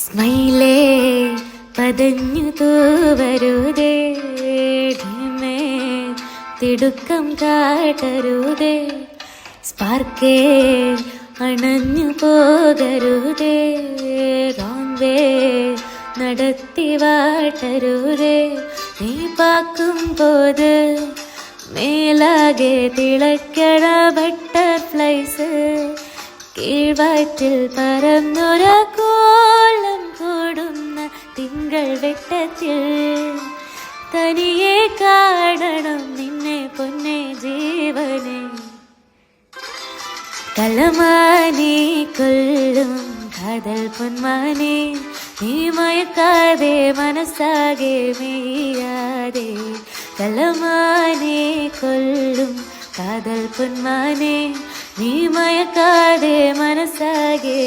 സ്മൈലേ പതഞ്ഞു തൂവരുതേ, തിടുക്കം കാട്ടരുതേ, സ്പാർക്കേ അണഞ്ഞു പോകരുതേ, റോൺവേ നടത്തി വാട്ടരുതേ. നീ പാക്കുമ്പോത് മേലാകെ തിളക്കണ ബട്ടർഫ്ലൈസ്, കീഴ്വാറ്റിൽ പറന്നൊരകോളം കൂടുന്ന തിങ്കൾ വെട്ടത്തിൽ തനിയെ കാണണം നിന്നെ പൊന്നെ ജീവനെ. കലമാനെ കൊല്ലും കാതൽ പൊന്മാനെ, നീ മയക്കാതെ മനസ്സാകെ മെയ്യാതെ. കലമാനെ കൊല്ലും കാതൽ പൊന്മാനെ, നീ മയക്കാതെ മനസ്സാകെ